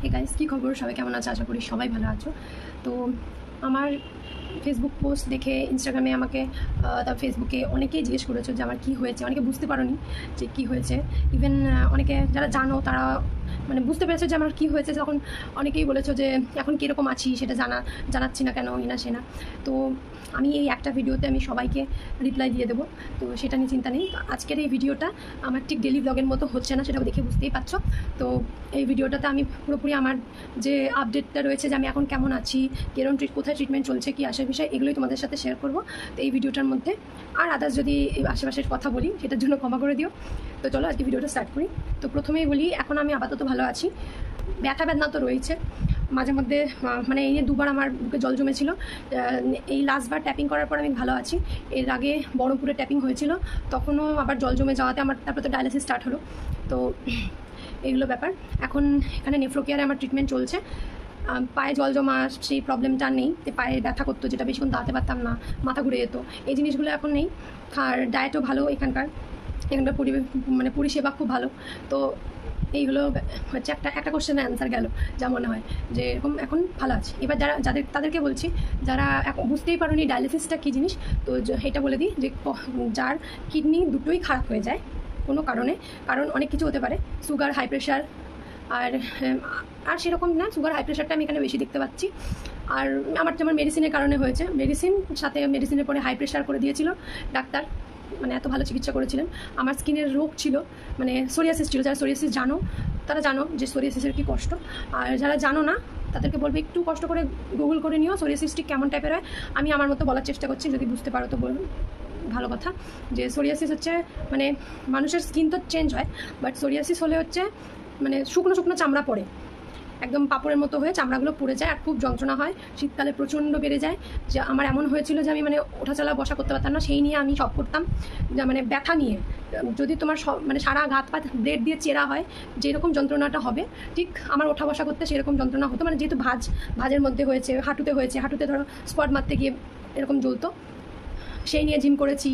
Hey guys, কি খবর? সবাই কেমন আছো? আশা করি সবাই ভালো আছো। তো আমার ফেসবুক পোস্ট দেখে ইনস্টাগ্রামে আমাকে তার ফেসবুকে অনেকেই জিজ্ঞেস করেছো যে আমার কী হয়েছে। অনেকে বুঝতে পারোনি যে কী হয়েছে। ইভেন অনেকে যারা জানো তারা মানে বুঝতে পেরেছো যে আমার কী হয়েছে, তখন অনেকেই বলেছো যে এখন কীরকম আছি সেটা জানাচ্ছি না কেন, না সে না। তো আমি এই একটা ভিডিওতে আমি সবাইকে রিপ্লাই দিয়ে দেবো, তো সেটা নিয়ে চিন্তা নেই। আজকের এই ভিডিওটা আমার ঠিক ডেলি ব্লগের মতো হচ্ছে না, সেটা দেখে বুঝতেই পারছো। তো এই ভিডিওটাতে আমি পুরোপুরি আমার যে আপডেটটা রয়েছে যে আমি এখন কেমন আছি, কিরকম কোথায় ট্রিটমেন্ট চলছে, কী আসার বিষয়, এগুলোই তোমাদের সাথে শেয়ার করবো তো এই ভিডিওটার মধ্যে। আর আদার্স যদি আশেপাশের কথা বলি সেটার জন্য ক্ষমা করে দিও। তো চলো আজকে ভিডিওটা স্টার্ট করি। তো প্রথমেই বলি, এখন আমি আপাতত ভালো আছি। ব্যথা বেদনা তো রয়েছে মাঝে মধ্যে, মানে এই নিয়ে দুবার আমার বুকে জল জমেছিল। এই লাস্টবার ট্যাপিং করার পর আমি ভালো আছি। এর আগে বড়পুরে ট্যাপিং হয়েছিল, তখনও আবার জল জমে যাওয়াতে আমার তারপরে তো ডায়ালিসিস স্টার্ট হলো। তো এইগুলো ব্যাপার। এখন এখানে নেফ্রোকেয়ারে আমার ট্রিটমেন্ট চলছে। পায়ে জল জমা সেই প্রবলেমটা নেই, পায়ে ব্যথা করতো যেটা বেশিক্ষণ দাঁড়াতে পারতাম না, মাথা ঘুরে যেত, এই জিনিসগুলো এখন নেই। আর ডায়েটও ভালো এখানকার মানে পরিষেবা খুব ভালো। তো এই হলো হচ্ছে একটা কোশ্চেনের অ্যান্সার গেল, যা মনে হয় যে এরকম এখন ভালো আছে। এবার তাদেরকে বলছি যারা এখন বুঝতেই পারোনি ডায়ালিসিসটা কী জিনিস, তো এটা বলে দিই যে যার কিডনি দুটোই খারাপ হয়ে যায় কোনো কারণ অনেক কিছু হতে পারে, সুগার, হাই প্রেশার, আর সেরকম না, সুগার হাই প্রেশারটা আমি এখানে বেশি দেখতে পাচ্ছি। আর আমার যেমন মেডিসিনের কারণে হয়েছে, মেডিসিনের পরে হাই প্রেশার করে দিয়েছিল ডাক্তার, মানে এত ভালো চিকিৎসা করেছিলেন। আমার স্কিনের রোগ ছিল, মানে সোরিয়াসিস ছিল। যারা সোরিয়াসিস জানো তারা জানো যে সোরিয়াসিসের কী কষ্ট, আর যারা জানো না তাদেরকে বলবে একটু কষ্ট করে গুগল করে নিও সোরিয়াসিসটি কেমন টাইপের হয়। আমি আমার মতো বলার চেষ্টা করছি, যদি বুঝতে পারো তো বলুন, ভালো কথা। যে সোরিয়াসিস হচ্ছে মানে মানুষের স্কিন তো চেঞ্জ হয়, বাট সোরিয়াসিস হলে হচ্ছে মানে শুকনো শুকনো চামড়া পড়ে, একদম পাপড়ের মতো হয়ে চামড়াগুলো পুড়ে যায় আর খুব যন্ত্রণা হয়, শীতকালে প্রচণ্ড বেড়ে যায়। যে আমার এমন হয়েছিল যে আমি মানে ওঠা চলা বসা করতে পারতাম না, সেই নিয়ে আমি সব করতাম, যা মানে ব্যথা নিয়ে। যদি তোমার সব মানে সারা গাত পাত ব্লেড দিয়ে চেরা হয় যেরকম যন্ত্রণাটা হবে, ঠিক আমার ওঠা বসা করতে সেরকম যন্ত্রণা হতো। মানে যেহেতু ভাজের মধ্যে হয়েছে, হাঁটুতে ধরো স্কোয়াট মারতে গিয়ে এরকম জ্বলতো। সেই নিয়ে জিম করেছি,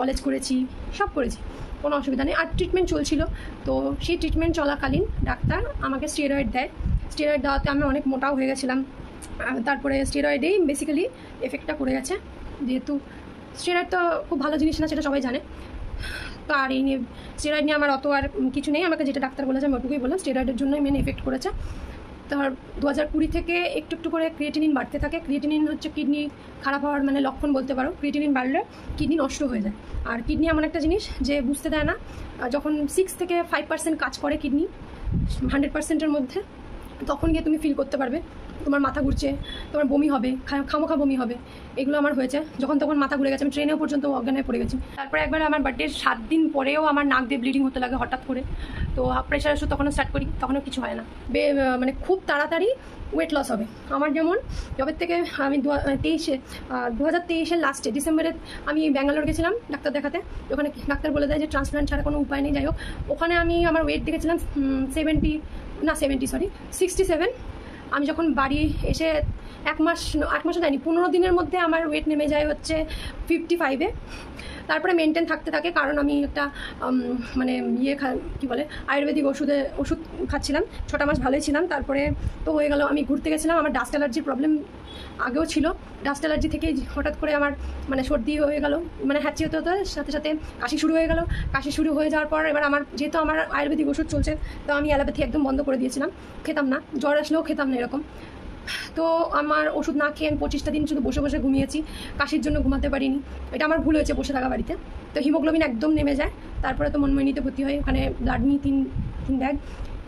কলেজ করেছি, সব করেছি, কোনো অসুবিধা নেই। আর ট্রিটমেন্ট চলছিল, তো সেই ট্রিটমেন্ট চলাকালীন ডাক্তার আমাকে স্টেরয়েড দেওয়াতে আমি অনেক মোটাও হয়ে গেছিলাম। তারপরে স্টেরয়েডেই বেসিক্যালি এফেক্টটা করে গেছে, যেহেতু স্টেরয়েড তো খুব ভালো জিনিস না সেটা সবাই জানে। তো আর এই নিয়ে স্টেরয়েড নিয়ে আমার অত আর কিছু নেই, আমাকে যেটা ডাক্তার বলেছে আমি ওটুকুই বললাম, স্টেরয়েডের জন্যই মেন এফেক্ট করেছে। তার 2020 থেকে একটু একটু করে ক্রিয়েটিনিন বাড়তে থাকে। ক্রিয়েটিনিন হচ্ছে কিডনি খারাপ হওয়ার মানে লক্ষণ বলতে পারো। ক্রিয়েটিনিন বাড়লে কিডনি নষ্ট হয়ে যায়। আর কিডনি এমন একটা জিনিস যে বুঝতে দেয় না, যখন 6 থেকে 5% কাজ করে কিডনি 100%-এর মধ্যে, তখন গিয়ে তুমি ফিল করতে পারবে তোমার মাথা ঘুরছে, তোমার বমি হবে, খামোখা বমি হবে। এগুলো আমার হয়েছে, তখন মাথা ঘুরে গেছে, আমি ট্রেনেও পর্যন্ত অজ্ঞান হয়ে পড়ে গেছি। তারপরে একবার আমার বার্থডের 7 দিন পরেও আমার নাক দিয়ে ব্লিডিং হতে লাগে হঠাৎ করে। তো প্রেশার ওষুধ তখনও স্টার্ট করি, তখনও কিছু হয় না। মানে খুব তাড়াতাড়ি ওয়েট লস হবে আমার। যেমন জবের থেকে আমি 2023-এর লাস্টে ডিসেম্বরে আমি ব্যাঙ্গালোর গেছিলাম ডাক্তার দেখাতে। ওখানে ডাক্তার বলে দেয় যে ট্রান্সপ্লান্ট ছাড়া কোনো উপায় নেই। যাই হোক, ওখানে আমি আমার ওয়েট দেখেছিলাম 67। আমি যখন বাড়ি এসে এক মাসও যায়নি, 15 দিনের মধ্যে আমার ওয়েট নেমে যায় হচ্ছে 55-এ। তারপরে মেনটেন থাকতে থাকে, কারণ আমি একটা মানে কী বলে আয়ুর্বেদিক ওষুধ খাচ্ছিলাম। 6টা মাস ভালোই ছিলাম। তারপরে তো হয়ে গেল, আমি ঘুরতে গেছিলাম, আমার ডাস্ট অ্যালার্জির প্রবলেম আগেও ছিল। ডাস্ট অ্যালার্জি থেকে হঠাৎ করে আমার মানে সর্দি হয়ে গেল, মানে হ্যাঁচি হতে সাথে সাথে কাশি শুরু হয়ে গেল। কাশি শুরু হয়ে যাওয়ার পর এবার যেহেতু আমার আয়ুর্বেদিক ওষুধ চলছে, তো আমি অ্যালোপ্যাথি একদম বন্ধ করে দিয়েছিলাম, খেতাম না, জ্বর আসলেও খেতাম না এরকম। তো আমার ওষুধ না খেয়ে আমি 25টা দিন শুধু বসে বসে ঘুমিয়েছি, কাশির জন্য ঘুমাতে পারিনি। এটা আমার ভুল হয়েছে বসে থাকা বাড়িতে। তো হিমোগ্লোবিন একদম নেমে যায়। তারপরে তো মনমোহিনীতে ভর্তি হয়, ওখানে ব্লাড নিই 3 ব্যাগ।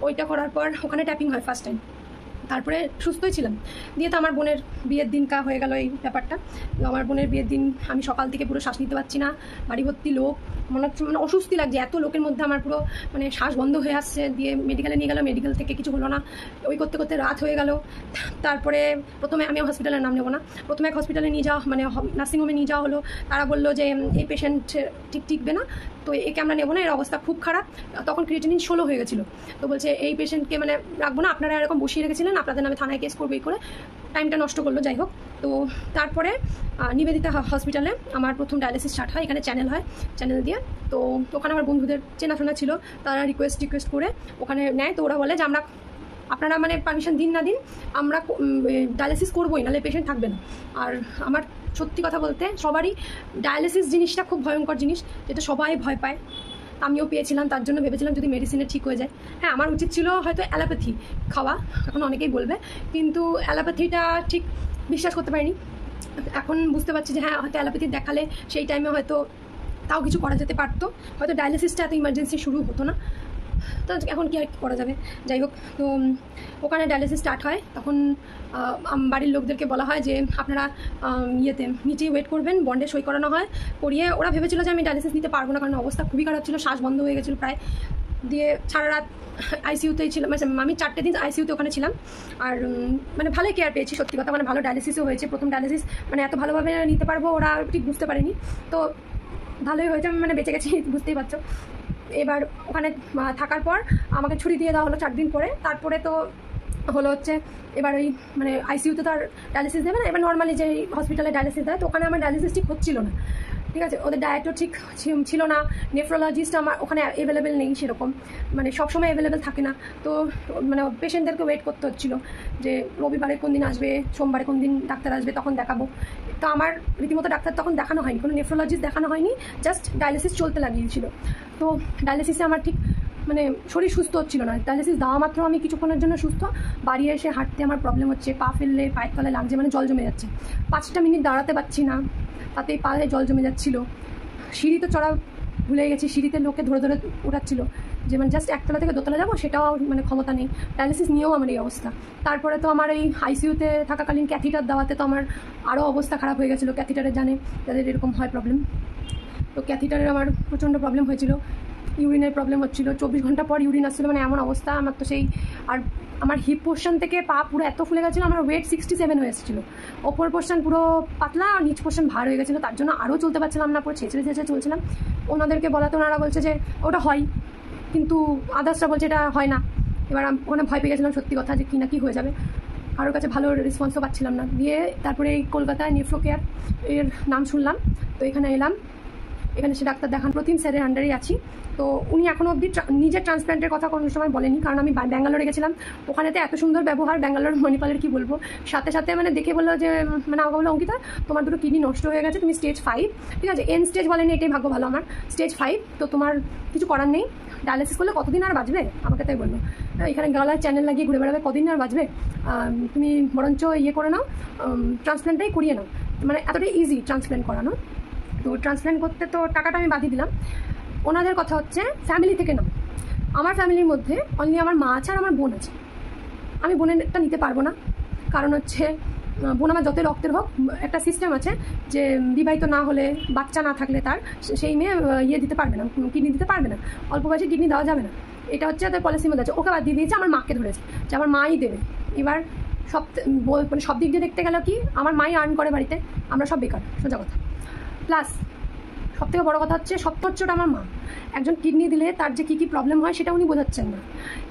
ওইটা করার পর ওখানে ট্যাপিং হয় ফার্স্ট টাইম। তারপরে সুস্থই ছিলাম। দিয়ে তো আমার বোনের বিয়ের দিন হয়ে গেল এই ব্যাপারটা। আমার বোনের বিয়ের দিন আমি সকাল থেকে পুরো শ্বাস নিতে পারছি না, বাড়ি ভর্তি লোক, মনে হচ্ছে মানে অস্বস্তি লাগছে, এত লোকের মধ্যে আমার পুরো মানে শ্বাস বন্ধ হয়ে আসছে। দিয়ে মেডিকেলে নিয়ে গেল, মেডিকেল থেকে কিছু হলো না, ওই করতে করতে রাত হয়ে গেল। তারপরে প্রথমে আমি হসপিটালের নাম নেবো না, প্রথমে এক হসপিটালে নিয়ে যাওয়া মানে নার্সিংহোমে নিয়ে যাওয়া হলো। তারা বললো যে এই পেশেন্ট টিকবে না, তো একে আমরা নেবো না, এর অবস্থা খুব খারাপ। তখন ক্রিয়েটিনিন 16 হয়ে গেছিলো। তো বলছে এই পেশেন্টকে মানে রাখবো না, আপনারা এরকম বসিয়ে রেখেছিলেন, আপনাদের নামে থানায় কেস করবো, এই করে টাইমটা নষ্ট করলো। যাই হোক, তো তারপরে নিবেদিতা হসপিটালে আমার প্রথম ডায়ালিসিস স্টার্ট হয়। এখানে চ্যানেল দিয়ে, তো ওখানে আমার বন্ধুদের চেনাশোনা ছিল, তারা রিকোয়েস্ট করে ওখানে নেয়। তো ওরা বলে যে আমরা আপনারা মানে পারমিশন দিন না দিন আমরা ডায়ালিসিস করবোই, নাহলে পেশেন্ট থাকবে না। আর আমার সত্যি কথা বলতে সবারই ডায়ালিসিস জিনিসটা খুব ভয়ঙ্কর জিনিস, যেটা সবাই ভয় পায়। আমিও পেয়েছিলাম, তার জন্য ভেবেছিলাম যদি মেডিসিনে ঠিক হয়ে যায়। হ্যাঁ, আমার উচিত ছিল হয়তো অ্যালোপ্যাথি খাওয়া, এখন অনেকেই বলবে, কিন্তু অ্যালোপ্যাথিটা ঠিক বিশ্বাস করতে পারিনি। এখন বুঝতে পারছি যে হ্যাঁ, হয়তো অ্যালোপ্যাথি দেখালে সেই টাইমে হয়তো তাও কিছু করা যেতে পারতো, হয়তো ডায়ালিসিসটা এত ইমার্জেন্সি শুরু হতো না। তো এখন কি আর করা যাবে, যাই হোক। তো ওখানে ডায়ালিসিস স্টার্ট হয়, তখন বাড়ির লোকদেরকে বলা হয় যে আপনারা ইয়েতে নিচে ওয়েট করবেন, বন্ডে সই করানো হয়, করিয়ে ওরা ভেবেছিল যে আমি ডায়ালিসিস নিতে পারবো না, কারণ অবস্থা খুবই খারাপ ছিল, শ্বাস বন্ধ হয়ে গেছিলো প্রায়। দিয়ে সারা রাত আইসিইউতেই ছিলাম, আমি 4টে দিন আইসিইউতে ওখানে ছিলাম। আর মানে ভালোই কেয়ার পেয়েছি সত্যি কথা, মানে ভালো ডায়ালিসিসও হয়েছে। প্রথম ডায়ালিসিস মানে এত ভালোভাবে নিতে পারবো ওরা ঠিক বুঝতে পারেনি, তো ভালোই হয়েছে, আমি মানে বেঁচে গেছি, বুঝতেই পারছো। এবার ওখানে থাকার পর আমাকে ছুটি দিয়ে দেওয়া হলো 4 দিন পরে। তারপরে তো হলো হচ্ছে এবার ওই মানে আইসিইউতে তো আর ডায়ালিসিস দেবে না, এবার নর্মালি যে হসপিটালে ডায়ালিসিস দেয়, তো ওখানে আমার ডায়ালিসিস ঠিক হচ্ছিল না, ঠিক আছে। ওদের ডায়েটও ঠিক ছিল না, নেফ্রোলজিস্ট আমার ওখানে অ্যাভেলেবেল নেই সেরকম, মানে সবসময় অ্যাভেলেবেল থাকে না। তো মানে পেশেন্টদেরকে ওয়েট করতে হচ্ছিলো যে রবিবারে কোন দিন আসবে, সোমবারে কোন দিন ডাক্তার আসবে, তখন দেখাবো। তো আমার রীতিমতো ডাক্তার তখন দেখানো হয়নি, কোনো নেফ্রোলজিস্ট দেখানো হয়নি, জাস্ট ডায়ালিসিস চলতে লাগিয়েছিল। তো ডায়ালিসিসে আমার ঠিক মানে শরীর সুস্থ হচ্ছিল না, ডায়ালিসিস দেওয়া মাত্র আমি কিছুক্ষণের জন্য সুস্থ, বাড়ি এসে হাঁটতে আমার প্রবলেম হচ্ছে, পা ফেললে পায়ের তলায় লাগছে, মানে জল জমে যাচ্ছে, 5টা মিনিট দাঁড়াতে পারছি না, তাতেই পায়ে জল জমে যাচ্ছিলো। সিঁড়ি তো চড়া ভুলে গেছি, সিঁড়িতে লোকে ধরে ধরে ওঠাচ্ছিল, যে মানে জাস্ট একতলা থেকে দোতলা যাবো সেটাও মানে ক্ষমতা নেই, ডায়ালিসিস নিয়েও আমার এই অবস্থা। তারপরে তো আমার এই আইসিইউতে থাকাকালীন ক্যাথিটার দেওয়াতে তো আমার আরও অবস্থা খারাপ হয়ে গেছিলো। ক্যাথিটারে জানে যাদের এরকম হয় প্রবলেম, তো ক্যাথিটারের আমার প্রচণ্ড প্রবলেম হয়েছিল, ইউরিনের প্রবলেম হচ্ছিলো, 24 ঘন্টা পর ইউরিন আসছিলো, মানে এমন অবস্থা আমার তো সেই। আর আমার হিপ পোর্শন থেকে পা পুরো এত ফুলে গেছিলো, আমার ওয়েট 67 হয়ে এসেছিলো, ওপর পোর্শন পুরো পাতলা আর নিচ পোর্শন ভার হয়ে গেছিলো, তার জন্য আরও চলতে পারছিলাম না, পুরো ছেঁচড়ে ছেঁচড়ে চলছিলাম। ওনাদেরকে বলাতে ওনারা বলছে যে ওটা হয়, কিন্তু আদার্সরা বলছে এটা হয় না। এবার ওখানে ভয় পেয়ে গেছিলাম সত্যি কথা, যে কী না কী হয়ে যাবে, কারোর কাছে ভালো রেসপন্সও পাচ্ছিলাম না। দিয়ে তারপরে এই কলকাতায় নেফ্রো কেয়ার এর নাম শুনলাম, তো এখানে এলাম। এখানে সে ডাক্তার দেখান, প্রতিম স্যারের আন্ডারেই আছি। তো উনি এখনও অবধি নিজের ট্রান্সপ্ল্যান্টের কথা কোনো সময় বলেনি, কারণ আমি ব্যাঙ্গালোরে গেছিলাম, ওখানেতে এত সুন্দর ব্যবহার, ব্যাঙ্গালোর মণিপালের কি বলবো। সাথে সাথে মানে দেখে বললো যে মানে আমাকে বললো অঙ্কিতা তোমার দুটো কিডনি নষ্ট হয়ে গেছে, তুমি স্টেজ 5, ঠিক আছে, এন স্টেজ বলেনি, এটাই ভাগ্য ভালো আমার, স্টেজ 5, তো তোমার কিছু করার নেই, ডায়ালিসিস করলে কতদিন আর বাঁচবে, আমাকে তাই বললো। এখানে গলায় চ্যানেল লাগিয়ে ঘুরে বেড়াবে, কদিন আর বাঁচবে, তুমি বরঞ্চ ইয়ে করে নাও, ট্রান্সপ্ল্যান্টটাই করিয়ে নাও, মানে এতটাই ইজি ট্রান্সপ্ল্যান্ট করানো। তো ট্রান্সপ্ল্যান্ট করতে তো টাকাটা আমি বাঁধিয়ে দিলাম। ওনাদের কথা হচ্ছে ফ্যামিলি থেকে নাও, আমার ফ্যামিলির মধ্যে অনলি আমার মা আছে আর আমার বোন আছে, আমি বোনেরটা নিতে পারবো না, কারণ হচ্ছে বোন আমার যতই রক্তের হোক, একটা সিস্টেম আছে যে বিবাহিত না হলে, বাচ্চা না থাকলে তার সেই মেয়ে ইয়ে দিতে পারবে না, কিডনি দিতে পারবে না, অল্প বয়সে কিডনি দেওয়া যাবে না, এটা হচ্ছে ওদের পলিসির মধ্যে আছে। ওকে বাদ দিয়ে দিয়েছে, আমার মাকে ধরেছে যে আমার মাই দেবে। এবার মানে সব দিক দিয়ে দেখতে গেল কি, আমার মাই আর্ন করে বাড়িতে, আমরা সব বেকার, সোজা কথা। প্লাস সবথেকে বড় কথা হচ্ছে ওটা আমার মা, একজন কিডনি দিলে তার যে কী কী প্রবলেম হয় সেটা উনি বোঝাচ্ছেন না।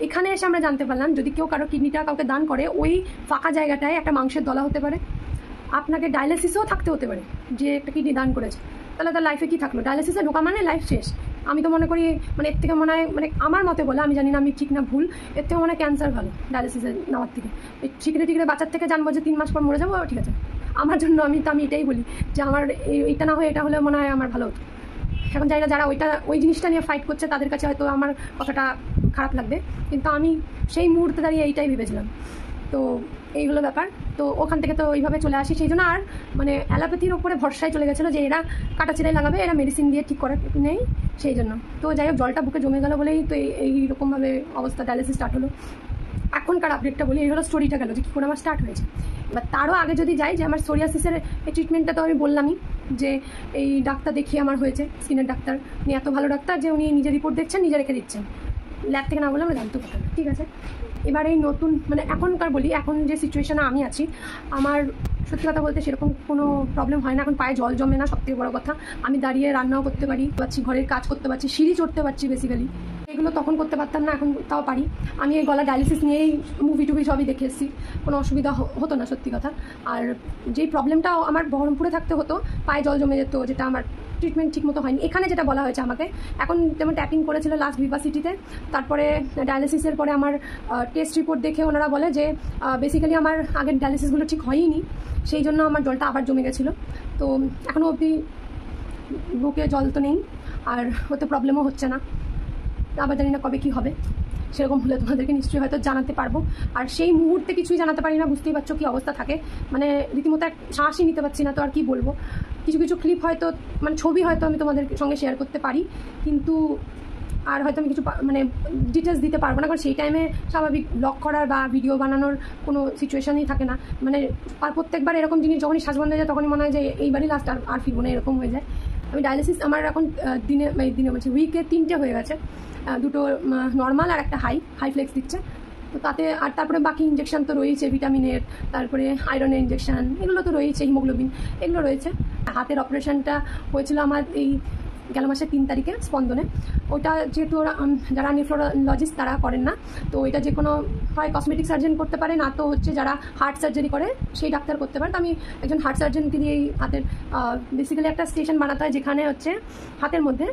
এখানে এসে আমরা জানতে পারলাম যদি কেউ কারো কিডনিটা কাউকে দান করে, ওই ফাঁকা জায়গাটায় একটা মাংসের দলা হতে পারে, আপনাকে ডায়ালিসিসও থাকতে হতে পারে, যে একটা কিডনি দান করেছে, তাহলে তার লাইফে কী থাকলো, ডায়ালিসিসে ঢোকা মানে লাইফ শেষ। আমি তো মনে করি মানে এর থেকে মনে হয়, মানে আমার মতে বলে, আমি জানি না আমি ঠিক না ভুল, এর থেকে মনে হয় ক্যান্সার ভালো ডায়ালিসিসে নেওয়ার থেকে। ঠিকরে ঠিকরে বাচ্চার থেকে জানবো যে 3 মাস পর মরে যাবো, ঠিক আছে, আমার জন্য আমি এটাই বলি যে আমার এইটা না হয়ে এটা হলে মনে হয় আমার ভালো হতো। এখন জানি না যারা ওই জিনিসটা নিয়ে ফাইট করছে তাদের কাছে হয়তো আমার কথাটা খারাপ লাগবে, কিন্তু আমি সেই মুহূর্তে দাঁড়িয়ে এইটাই ভেবেছিলাম। তো এই হলো ব্যাপার। তো ওখান থেকে তো ওইভাবে চলে আসি, সেই জন্য আর মানে অ্যালোপ্যাথির ওপরে ভরসায় চলে গেছিলো যে এরা কাটাচিড়াই লাগাবে, এরা মেডিসিন দিয়ে ঠিক করার নেই, সেই জন্য। তো যাই হোক, জলটা বুকে জমে গেল বলেই তো এইরকমভাবে অবস্থা, ডায়ালিসিস স্টার্ট হলো। এখনকার আপডেটটা বলি, এই হলো স্টোরিটা গেল যে কী করে আমার স্টার্ট হয়েছে। এবার তারও আগে যদি যাই, যে আমার সোরিয়াসিসের এই ট্রিটমেন্টটা তো আমি বললামই, যে এই ডাক্তার দেখিয়ে আমার হয়েছে, স্কিনের ডাক্তার, উনি এত ভালো ডাক্তার যে উনি নিজের রিপোর্ট দেখছেন, নিজে রেখে দিচ্ছেন, ল্যাব থেকে না বলে আমরা জানতে পারতাম, ঠিক আছে। এবার এই নতুন মানে এখনকার বলি, এখন যে সিচুয়েশনে আমি আছি, আমার সত্যি কথা বলতে সেরকম কোনো প্রবলেম হয় না, এখন পায়ে জল জমে না, সবথেকে বড় কথা, আমি দাঁড়িয়ে রান্নাও করতে পারছি, ঘরের কাজ করতে পারছি, সিঁড়ি চড়তে পারছি বেসিক্যালি। এগুলো তখন করতে পারতাম না, এখন তাও পারি। আমি এই গলা ডায়ালিসিস নিয়েই মুভি টুভি সবই দেখে এসেছি, কোনো অসুবিধা হতো না সত্যি কথা। আর যেই প্রবলেমটা আমার বহরমপুরে থাকতে হতো, পায়ে জল জমে যেত, যেটা আমার ট্রিটমেন্ট ঠিক মতো হয়নি। এখানে যেটা বলা হয়েছে আমাকে, এখন যেমন ট্যাপিং করেছিল লাস্ট ভিভাসিটিতে, তারপরে ডায়ালিসিসের পরে আমার টেস্ট রিপোর্ট দেখে ওনারা বলে যে বেসিক্যালি আমার আগের ডায়ালিসিসগুলো ঠিক হয়নি, সেই জন্য আমার জলটা আবার জমে গেছিলো। তো এখনও অবধি বুকে জল তো নেই, আর ওতে প্রবলেমও হচ্ছে না। আবার জানি না কবে কী হবে, সেরকম হলে তোমাদেরকে নিশ্চয়ই হয়তো জানাতে পারবো। আর সেই মুহূর্তে কিছুই জানাতে পারি না, বুঝতেই পারছো কী অবস্থা থাকে, মানে রীতিমতো এক শ্বাসই নিতে পারছি না। তো আর কি বলবো, কিছু কিছু ক্লিপ হয়তো মানে ছবি হয়তো আমি তোমাদের সঙ্গে শেয়ার করতে পারি, কিন্তু আর হয়তো আমি কিছু মানে ডিটেলস দিতে পারবো না, কারণ সেই টাইমে স্বাভাবিক ব্লগ করার বা ভিডিও বানানোর কোনো সিচুয়েশনই থাকে না। মানে আর প্রত্যেকবার এরকম জিনিস যখনই শ্বাস বন্ধ হয়ে যায় তখনই মনে হয় যে এইবারই লাস্ট, আর ফিরবো না, এরকম হয়ে যায়। আমি ডায়ালিসিস আমার এখন দিনে বলছি উইকে 3টে হয়ে গেছে, 2টো নর্মাল আর একটা হাই ফ্লেক্স দিচ্ছে। তো তাতে আর তারপরে বাকি ইঞ্জেকশন তো রয়েছে, ভিটামিনের, তারপরে আয়রনের ইঞ্জেকশন, এগুলো তো রয়েছে, হিমোগ্লোবিন এগুলো রয়েছে। হাতের অপারেশনটা হয়েছিল আমার এই গেল মাসের 3 তারিখে স্পন্দনে। ওটা যেহেতু যারা নেফ্রোলজিস্ট তারা করেন না, তো এটা যে কোনো হয় কসমেটিক সার্জন করতে পারে, না তো হচ্ছে যারা হার্ট সার্জারি করে সেই ডাক্তার করতে পারে। তো আমি একজন হার্ট সার্জনকে দিয়ে এই হাতের বেসিক্যালি একটা স্টেশন বানাতে হয়, যেখানে হচ্ছে হাতের মধ্যে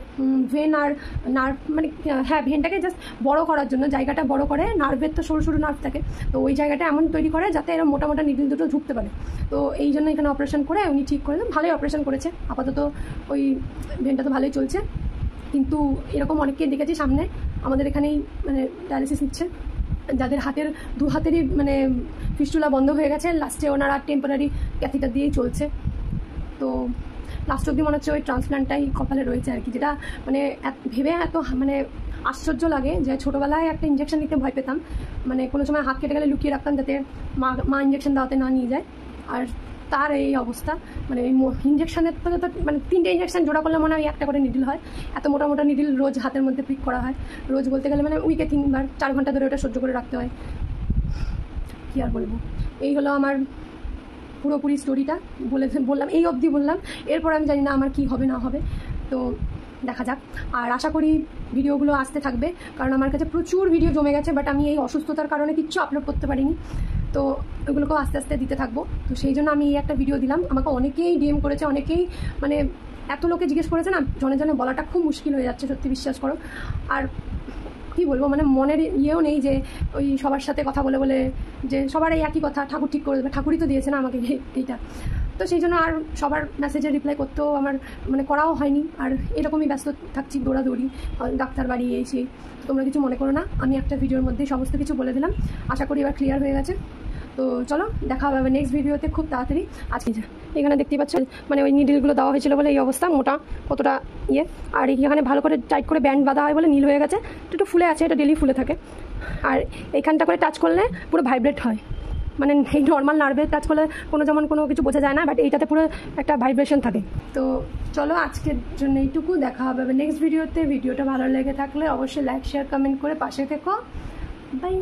ভেন আর নার্ভ, মানে হ্যাঁ ভেনটাকে জাস্ট বড় করার জন্য জায়গাটা বড় করে, নার্ভের তো সরু সরু নার্ভ থাকে, তো ওই জায়গাটা এমন তৈরি করে যাতে এরা মোটা মোটা নিডল দুটো ঢুকতে পারে। তো এই জন্য এখানে অপারেশন করে উনি ঠিক করে দেন, ভালোই অপারেশন করেছে। আপাতত ওই ভেনটা তো ভালোই চলছে, কিন্তু এরকম অনেককে দেখেছি সামনে আমাদের এখানেই মানে ডায়ালিসিস নিচ্ছে, যাদের হাতের 2 হাতেরই মানে ফিস্টুলা বন্ধ হয়ে গেছে, লাস্টে ওনারা টেম্পোরারি ক্যাথিটার দিয়েই চলছে। তো লাস্ট অব্দি মনে হচ্ছে ওই ট্রান্সপ্ল্যান্টটাই কপালে রয়েছে আর কি, যেটা মানে ভেবে এত মানে আশ্চর্য লাগে যে ছোটোবেলায় একটা ইঞ্জেকশন নিতে ভয় পেতাম, মানে কোনো সময় হাত কেটে গেলে লুকিয়ে রাখতাম যাতে মা ইঞ্জেকশন দেওয়াতে না নিয়ে যায়, আর তার এই অবস্থা। মানে ইঞ্জেকশনের তো মানে 3টে ইঞ্জেকশন জোড়া করলে মনে হয় একটা করে নিডিল হয়, এত মোটা মোটা নিডিল রোজ হাতের মধ্যে প্রিক করা হয়, রোজ বলতে গেলে মানে উইকে 3বার 4 ঘন্টা ধরে ওটা সহ্য করে রাখতে হয়। কী আর বলবো, এই হলো আমার পুরোপুরি স্টোরিটা, বললাম এই অবধি বললাম। এরপর আমি জানি না আমার কি হবে না হবে, তো দেখা যাক। আর আশা করি ভিডিওগুলো আসতে থাকবে, কারণ আমার কাছে প্রচুর ভিডিও জমে গেছে, বাট আমি এই অসুস্থতার কারণে কিচ্ছু আপলোড করতে পারিনি, তো ওগুলোকেও আস্তে আস্তে দিতে থাকবো। তো সেই জন্য আমি এই একটা ভিডিও দিলাম। আমাকে অনেকেই ডিএম করেছে, অনেকেই মানে এত লোকে জিজ্ঞেস করেছে না, জনে জনে বলাটা খুব মুশকিল হয়ে যাচ্ছে, সত্যি বিশ্বাস করো। আর কি বলবো, মানে মনের ইয়েও নেই যে ওই সবার সাথে কথা বলে বলে যে সবার এই একই কথা, ঠাকুর ঠিক করে দেবে, ঠাকুরই তো দিয়েছে না আমাকে এইটা। তো সেই জন্য আর সবার মেসেজের রিপ্লাই করতেও আমার মানে করাও হয়নি, আর এরকমই ব্যস্ত থাকছি, দৌড়াদৌড়ি, ডাক্তার বাড়ি এই সেই। তোমরা কিছু মনে করো না, আমি একটা ভিডিওর মধ্যেই সমস্ত কিছু বলে দিলাম, আশা করি এবার ক্লিয়ার হয়ে গেছে। তো চলো দেখা হবে নেক্সট ভিডিওতে খুব তাড়াতাড়ি। আজকে এখানে দেখতেই পাচ্ছ মানে ওই নিডিলগুলো দেওয়া হয়েছিল বলে এই অবস্থা, মোটা কতটা ইয়ে, আর এখানে ভালো করে টাইট করে ব্যান্ড বাঁধা হয় বলে নীল হয়ে গেছে, একটু ফুলে আছে, এটা ডেলি ফুলে থাকে। আর এইখানটা করে টাচ করলে পুরো ভাইব্রেট হয়, মানে এই নর্মাল নার্ভে টাচ করলে যেমন কোনো কিছু বোঝা যায় না, বাট এইটাতে পুরো একটা ভাইব্রেশন থাকে। তো চলো আজকের জন্য এইটুকু, দেখা হবে নেক্সট ভিডিওতে। ভিডিওটা ভালো লেগে থাকলে অবশ্যই লাইক শেয়ার কমেন্ট করে পাশে থেকো, বাই।